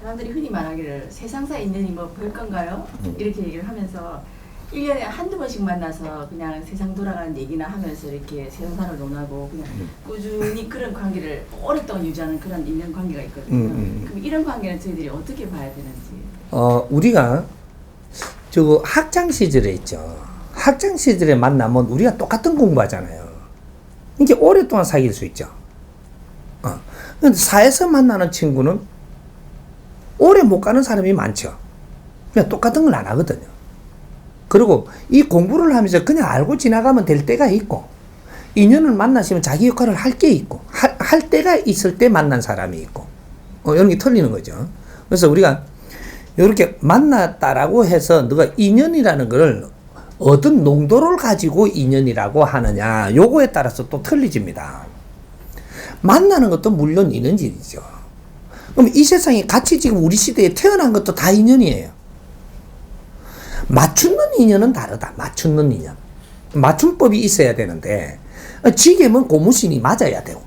사람들이 흔히 말하기를 세상사에 있는 뭐 별건가요? 이렇게 얘기를 하면서 1년에 한두 번씩 만나서 그냥 세상 돌아가는 얘기나 하면서 이렇게 세상사를 논하고 그냥 꾸준히 그런 관계를 오랫동안 유지하는 그런 인연 관계가 있거든요. 그럼 이런 관계는 저희들이 어떻게 봐야 되는지. 우리가 저 학창 시절에 있죠. 학창 시절에 만나면 우리가 똑같은 공부하잖아요. 이게 오랫동안 사귈 수 있죠. 근데 사회에서 만나는 친구는 오래 못 가는 사람이 많죠. 그냥 똑같은 걸 안 하거든요. 그리고 이 공부를 하면서 그냥 알고 지나가면 될 때가 있고, 인연을 만나시면 자기 역할을 할 게 있고, 할 때가 있을 때 만난 사람이 있고, 이런 게 틀리는 거죠. 그래서 우리가 이렇게 만났다라고 해서 너가 인연이라는 걸 어떤 농도를 가지고 인연이라고 하느냐, 요거에 따라서 또 틀리집니다. 만나는 것도 물론 인연이죠. 그럼 이 세상에 같이 지금 우리 시대에 태어난 것도 다 인연이에요. 맞추는 인연은 다르다. 맞추는 인연. 맞춤법이 있어야 되는데, 지게면 고무신이 맞아야 되고,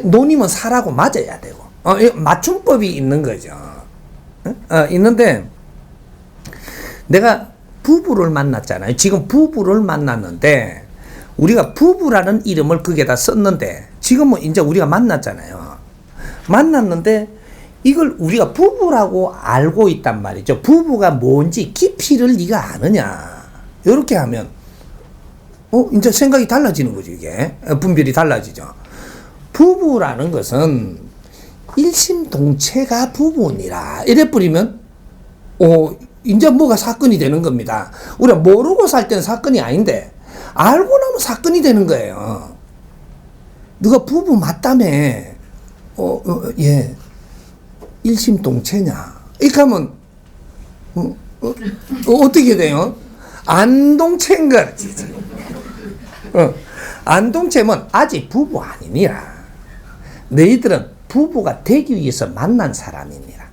논이면 사라고 맞아야 되고, 맞춤법이 있는 거죠. 있는데, 내가 부부를 만났잖아요. 지금 부부를 만났는데, 우리가 부부라는 이름을 거기에다 썼는데, 지금은 이제 우리가 만났잖아요. 만났는데, 이걸 우리가 부부라고 알고 있단 말이죠. 부부가 뭔지 깊이를 네가 아느냐. 이렇게 하면, 이제 생각이 달라지는 거죠, 이게. 분별이 달라지죠. 부부라는 것은 일심동체가 부부니라. 이래 버리면, 이제 뭐가 사건이 되는 겁니다. 우리가 모르고 살 때는 사건이 아닌데, 알고 나면 사건이 되는 거예요. 너가 부부 맞다며, 예. 일심동체냐. 이렇게 하면, 어떻게 돼요? 안동체인 거지. 안동체면 아직 부부 아니니라. 너희들은 부부가 되기 위해서 만난 사람이니라.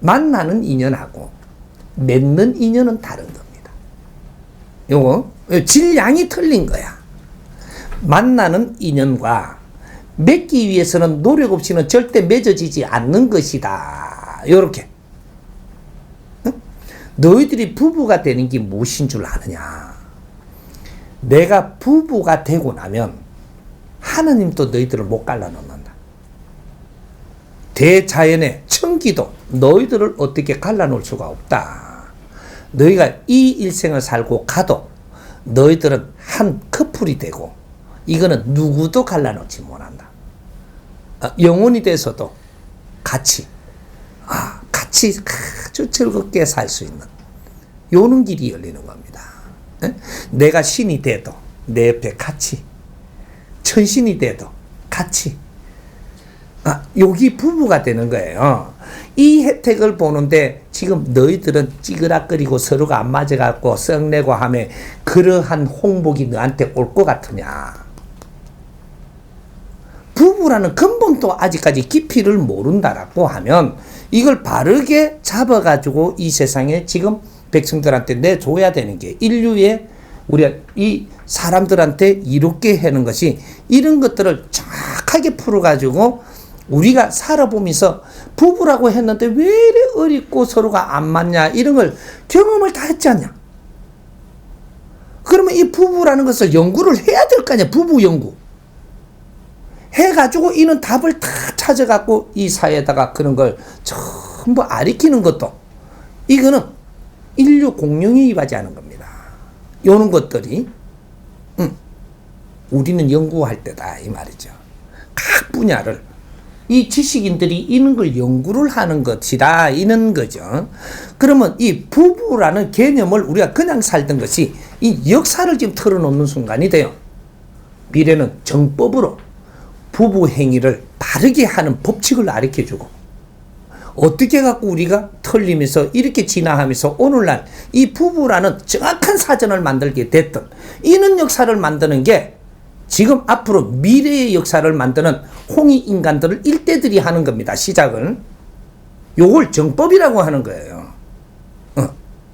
만나는 인연하고 맺는 인연은 다른 겁니다. 요거, 질량이 틀린 거야. 만나는 인연과 맺기 위해서는 노력 없이는 절대 맺어지지 않는 것이다. 요렇게. 너희들이 부부가 되는 게 무엇인 줄 아느냐. 내가 부부가 되고 나면 하느님도 너희들을 못 갈라놓는다. 대자연의 천기도 너희들을 어떻게 갈라놓을 수가 없다. 너희가 이 일생을 살고 가도 너희들은 한 커플이 되고 이거는 누구도 갈라놓지 못한다. 영혼이 돼서도 같이 아주 즐겁게 살 수 있는 요런 길이 열리는 겁니다. 내가 신이 돼도 내 옆에 같이, 천신이 돼도 같이, 여기 부부가 되는 거예요. 이 혜택을 보는데 지금 너희들은 찌그락거리고 서로가 안 맞아갖고 썩내고 하면 그러한 홍복이 너한테 올 것 같으냐. 부부라는 근본도 아직까지 깊이를 모른다라고 하면 이걸 바르게 잡아가지고 이 세상에 지금 백성들한테 내줘야 되는 게 인류의 우리가 이 사람들한테 이롭게 하는 것이 이런 것들을 정확하게 풀어가지고 우리가 살아보면서 부부라고 했는데 왜 이래 어렵고 서로가 안 맞냐 이런 걸 경험을 다 했지 않냐. 그러면 이 부부라는 것을 연구를 해야 될 거 아니야. 부부 연구 해가지고 이는 답을 다 찾아갖고 이 사회에다가 그런 걸 전부 아리키는 것도 이거는 인류 공룡이 입하지 않은 겁니다. 요런 것들이 우리는 연구할 때다 이 말이죠. 각 분야를 이 지식인들이 이런 걸 연구를 하는 것이다 이런 거죠. 그러면 이 부부라는 개념을 우리가 그냥 살던 것이 이 역사를 지금 털어놓는 순간이 돼요. 미래는 정법으로 부부 행위를 바르게 하는 법칙을 가르쳐주고 어떻게 갖고 우리가 틀리면서 이렇게 진화하면서 오늘날 이 부부라는 정확한 사전을 만들게 됐던 이런 역사를 만드는 게 지금 앞으로 미래의 역사를 만드는 홍익 인간들을 일대들이 하는 겁니다. 시작을. 요걸 정법이라고 하는 거예요.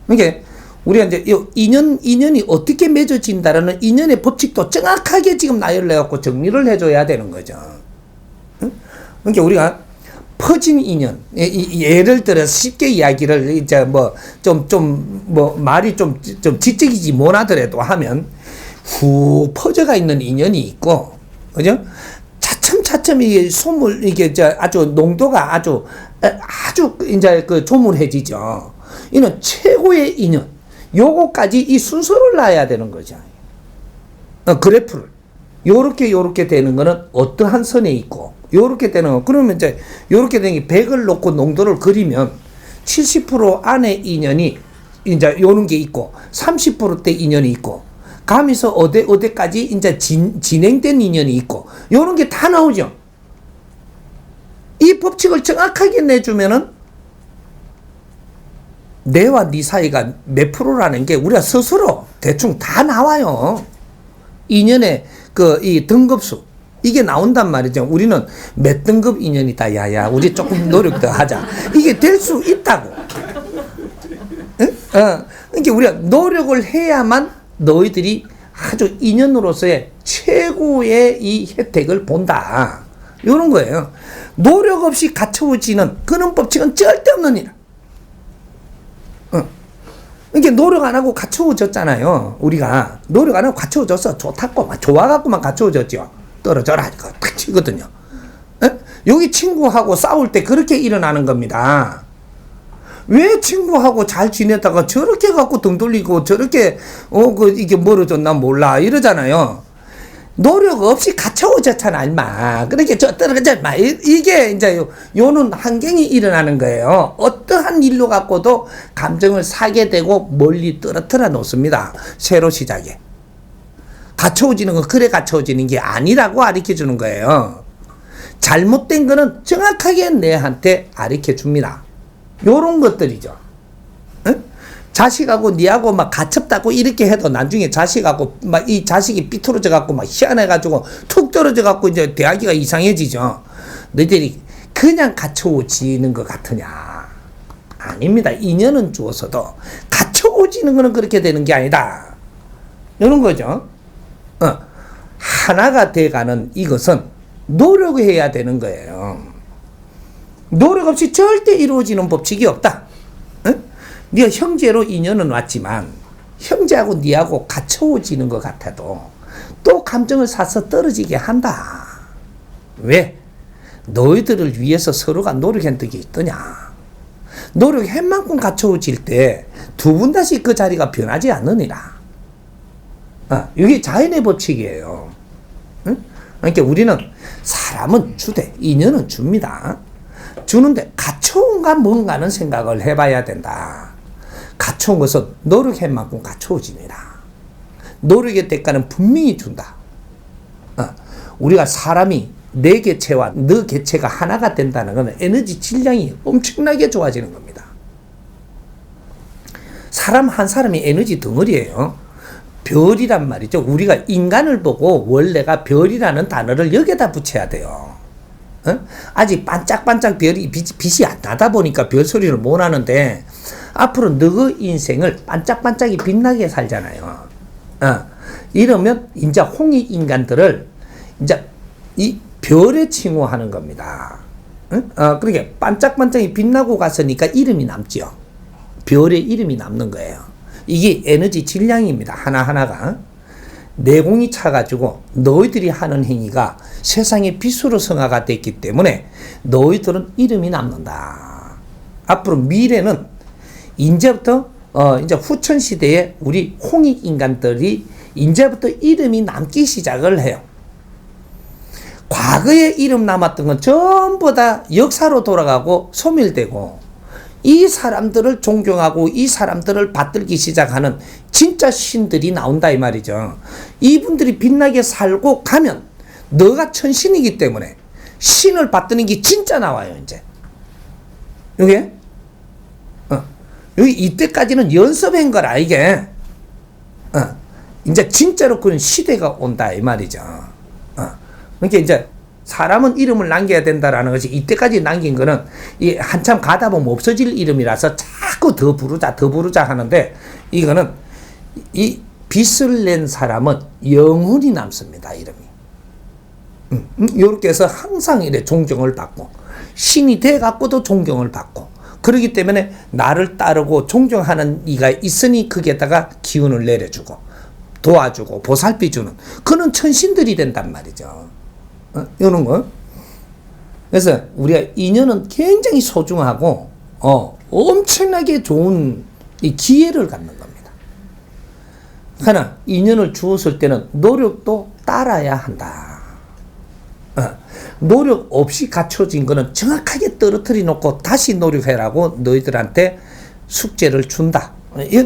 그러니까 우리가 이제 인연이 어떻게 맺어진다라는 인연의 법칙도 정확하게 지금 나열을 해갖고 정리를 해줘야 되는 거죠. 그러니까 우리가 퍼진 인연. 예를 들어 쉽게 이야기를 이제 뭐 좀 말이 좀 지적이지 못하더라도 하면 후 퍼져가 있는 인연이 있고, 그죠? 차츰 이게 소물 이게 아주 농도가 아주 이제 그 조물해지죠. 이는 최고의 인연. 요거까지 이 순서를 놔야 되는 거죠. 그래프를. 요렇게 되는 거는 어떠한 선에 있고, 요렇게 되는 거. 그러면 이제 요렇게 되는 게 100을 놓고 농도를 그리면 70% 안에 인연이 이제 요런 게 있고, 30%대 인연이 있고, 가면서 어디까지 이제 진행된 인연이 있고, 요런 게 다 나오죠. 이 법칙을 정확하게 내주면은 내와 네 사이가 몇 프로라는 게 우리가 스스로 대충 다 나와요. 인연의 이 등급수. 이게 나온단 말이죠. 우리는 몇 등급 인연이다. 야야, 우리 조금 노력 더 하자. 이게 될 수 있다고. 그러니까 우리가 노력을 해야만 너희들이 아주 인연으로서의 최고의 이 혜택을 본다. 이런 거예요. 노력 없이 갖춰지는 그런 법칙은 절대 없는 일. 그러니까 노력 안 하고 갖춰졌잖아요. 우리가 노력 안 하고 갖춰졌어. 좋다고 막 좋아갖고만 갖춰졌죠. 떨어져라 이거 딱 치거든요. 여기 친구하고 싸울 때 그렇게 일어나는 겁니다. 왜 친구하고 잘 지내다가 저렇게 갖고 등 돌리고 저렇게 이게 멀어졌나 몰라 이러잖아요. 노력 없이 갖춰졌잖아 임마. 그렇게 저 떨어져 마. 이게 이제 요는 환경이 일어나는 거예요. 어떠한 일로 갖고도 감정을 사게 되고 멀리 떨어뜨려 놓습니다. 새로 시작에. 갖춰지는 건 그래 갖춰지는 게 아니라고 가르쳐 주는 거예요. 잘못된 거는 정확하게 내한테 가르쳐 줍니다. 요런 것들이죠. 응? 자식하고 니하고 막 가첩다고 이렇게 해도 나중에 자식하고 막 이 자식이 삐뚤어져 갖고 막 희한해가지고 툭 떨어져 갖고 이제 대하기가 이상해지죠. 너희들이 그냥 갖춰지는 것 같으냐? 아닙니다. 인연은 주어서도 갖춰지는 거는 그렇게 되는 게 아니다. 이런 거죠. 하나가 돼가는 이것은 노력해야 되는 거예요. 노력 없이 절대 이루어지는 법칙이 없다. 네가 형제로 인연은 왔지만 형제하고 네하고 갖춰지는 것 같아도 또 감정을 사서 떨어지게 한다. 왜? 너희들을 위해서 서로가 노력한 적이 있더냐? 노력한 만큼 갖춰질 때 두 분 다시 그 자리가 변하지 않느니라. 이게 자연의 법칙이에요. 그러니까 우리는 사람은 주되 인연은 줍니다. 주는데 갖춰온가 뭔가는 생각을 해봐야 된다. 갖춰온 것은 노력한 만큼 갖춰집니다. 노력의 대가는 분명히 준다. 우리가 사람이 내 개체와 너 개체가 하나가 된다는 것은 에너지 질량이 엄청나게 좋아지는 겁니다. 사람 한 사람이 에너지 덩어리예요. 별이란 말이죠. 우리가 인간을 보고 원래가 별이라는 단어를 여기다 붙여야 돼요. 아직 반짝반짝 빛이 안 나다 보니까 별 소리를 못 하는데 앞으로 너의 인생을 반짝반짝이 빛나게 살잖아요. 이러면 이제 홍익 인간들을 이제 이 별에 칭호하는 겁니다. 그러니까 반짝반짝이 빛나고 갔으니까 이름이 남죠. 별의 이름이 남는 거예요. 이게 에너지 질량입니다. 하나하나가. 내공이 차가지고 너희들이 하는 행위가 세상의 빛으로 성화가 됐기 때문에 너희들은 이름이 남는다. 앞으로 미래는 이제부터 이제 후천 시대에 우리 홍익 인간들이 이제부터 이름이 남기 시작을 해요. 과거에 이름 남았던 건 전부 다 역사로 돌아가고 소멸되고 이 사람들을 존경하고 이 사람들을 받들기 시작하는 진짜 신들이 나온다 이 말이죠. 이분들이 빛나게 살고 가면 너가 천신이기 때문에 신을 받드는 게 진짜 나와요 이제. 이게 여기 이때까지는 연습한 거라 이게. 이제 진짜로 그런 시대가 온다 이 말이죠. 그러니까 이제 사람은 이름을 남겨야 된다라는 것이 이때까지 남긴 거는 이 한참 가다 보면 없어질 이름이라서 자꾸 더 부르자 하는데 이거는 이 빛을 낸 사람은 영원히 남습니다 이름이. 이렇게 해서 항상 이래 존경을 받고 신이 돼 갖고도 존경을 받고, 그렇기 때문에 나를 따르고 존경하는 이가 있으니 거기에다가 기운을 내려주고 도와주고 보살펴주는 그런 천신들이 된단 말이죠. 이런 거. 그래서 우리가 인연은 굉장히 소중하고 엄청나게 좋은 이 기회를 갖는 겁니다. 하나, 인연을 주었을 때는 노력도 따라야 한다. 노력 없이 갖춰진 거는 정확하게 떨어뜨려 놓고 다시 노력해라고 너희들한테 숙제를 준다.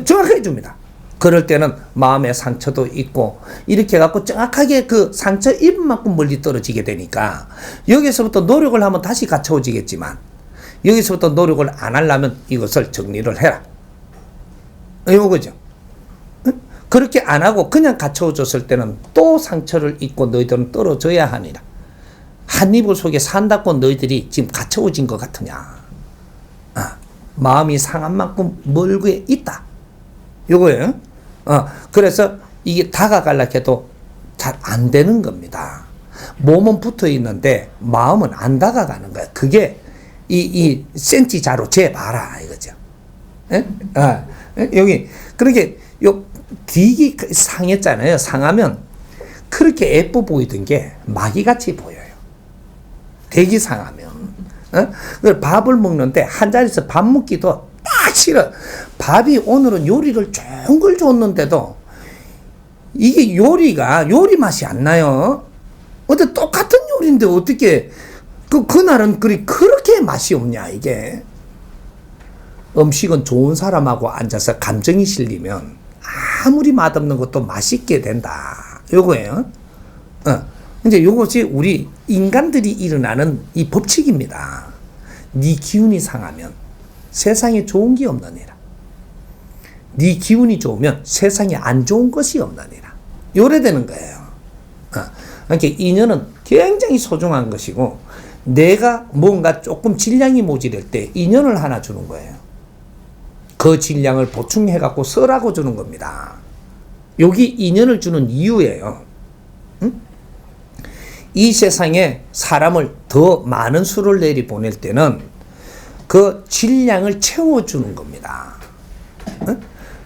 정확하게 줍니다. 그럴 때는 마음의 상처도 있고 이렇게 해갖고 정확하게 그 상처 입은 만큼 멀리 떨어지게 되니까 여기서부터 노력을 하면 다시 갖춰지겠지만 여기서부터 노력을 안 하려면 이것을 정리를 해라. 이거죠. 그렇게 안 하고 그냥 갖춰졌을 때는 또 상처를 입고 너희들은 떨어져야 하니라. 한 이불 속에 산다고 너희들이 지금 갇혀진 것 같으냐. 마음이 상한 만큼 멀고 있다. 요거예요. 그래서 이게 다가가려고 해도 잘 안 되는 겁니다. 몸은 붙어 있는데 마음은 안 다가가는 거야. 그게 이 센치자로 재봐라 이거죠. 여기 그렇게 요 귀기 상했잖아요. 상하면 그렇게 예뻐 보이던 게 마귀같이 보여요. 대기 상하면. 밥을 먹는데 한 자리에서 밥 먹기도 딱 싫어. 밥이 오늘은 요리를 좋은 걸 줬는데도 이게 요리 맛이 안 나요. 어때 똑같은 요리인데 어떻게 그날은 그렇게 맛이 없냐 이게. 음식은 좋은 사람하고 앉아서 감정이 실리면 아무리 맛없는 것도 맛있게 된다. 요거예요. 이제 요것이 우리 인간들이 일어나는 이 법칙입니다. 네 기운이 상하면 세상에 좋은 게 없느니라. 네 기운이 좋으면 세상에 안 좋은 것이 없느니라. 요래 되는 거예요. 그러니까 인연은 굉장히 소중한 것이고 내가 뭔가 조금 질량이 모자랄 때 인연을 하나 주는 거예요. 그 질량을 보충해 갖고 써라고 주는 겁니다. 여기 인연을 주는 이유예요. 이 세상에 사람을 더 많은 수를 내리보낼 때는 그 질량을 채워주는 겁니다.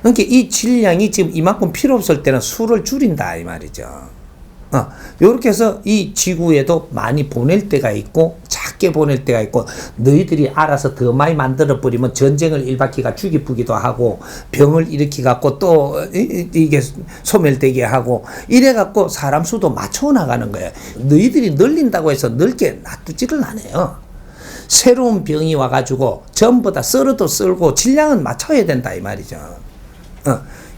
그러니까 이 질량이 지금 이만큼 필요 없을 때는 수를 줄인다 이 말이죠. 이렇게 해서 이 지구에도 많이 보낼 때가 있고 작게 보낼 때가 있고 너희들이 알아서 더 많이 만들어 버리면 전쟁을 일바퀴가 죽이쁘기도 하고 병을 일으키 갖고 또 이게 소멸되게 하고 이래 갖고 사람 수도 맞춰 나가는 거예요. 너희들이 늘린다고 해서 넓게 놔두지를 않아요. 새로운 병이 와가지고 전부 다 썰어도 썰고 질량은 맞춰야 된다 이 말이죠.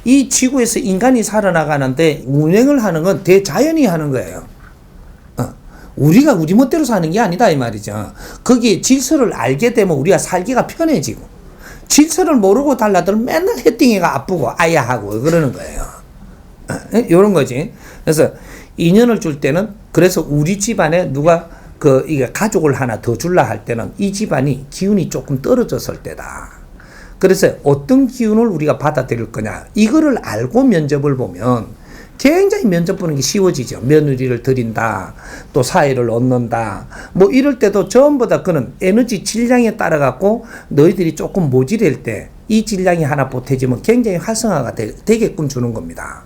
이 지구에서 인간이 살아나가는데 운행을 하는 건 대자연이 하는 거예요. 우리가 우리 멋대로 사는 게 아니다 이 말이죠. 거기 질서를 알게 되면 우리가 살기가 편해지고 질서를 모르고 달라들 맨날 해띵이가 아프고 아야하고 그러는 거예요. 이런 거지. 그래서 인연을 줄 때는 그래서 우리 집안에 누가 이게 가족을 하나 더 줄라 할 때는 이 집안이 기운이 조금 떨어졌을 때다. 그래서 어떤 기운을 우리가 받아들일 거냐 이거를 알고 면접을 보면 굉장히 면접 보는 게 쉬워지죠. 며느리를 드린다 또 사회를 얻는다 뭐 이럴 때도 전부 다 그는 에너지 질량에 따라 갖고 너희들이 조금 모자랄 때 이 질량이 하나 보태지면 굉장히 활성화가 되게끔 주는 겁니다.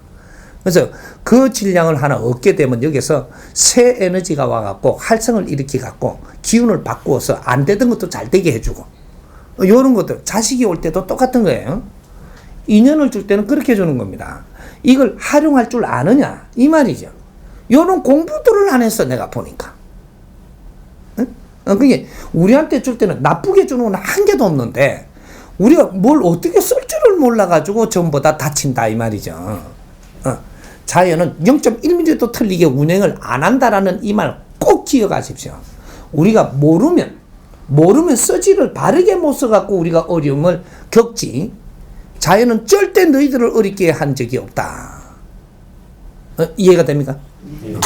그래서 그 질량을 하나 얻게 되면 여기서 새 에너지가 와갖고 활성을 일으키 갖고 기운을 바꾸어서 안 되던 것도 잘 되게 해주고 이런 것들 자식이 올 때도 똑같은 거예요. 인연을 줄 때는 그렇게 주는 겁니다. 이걸 활용할 줄 아느냐 이 말이죠. 이런 공부들을 안 했어 내가 보니까. 그게 우리한테 줄 때는 나쁘게 주는 건 한 개도 없는데 우리가 뭘 어떻게 쓸 줄을 몰라가지고 전부 다 다친다 이 말이죠. 자연은 0.1mm도 틀리게 운행을 안 한다라는 이 말 꼭 기억하십시오. 우리가 모르면 써지를 바르게 못 써갖고 우리가 어려움을 겪지 자연은 절대 너희들을 어렵게 한 적이 없다. 이해가 됩니까? 네.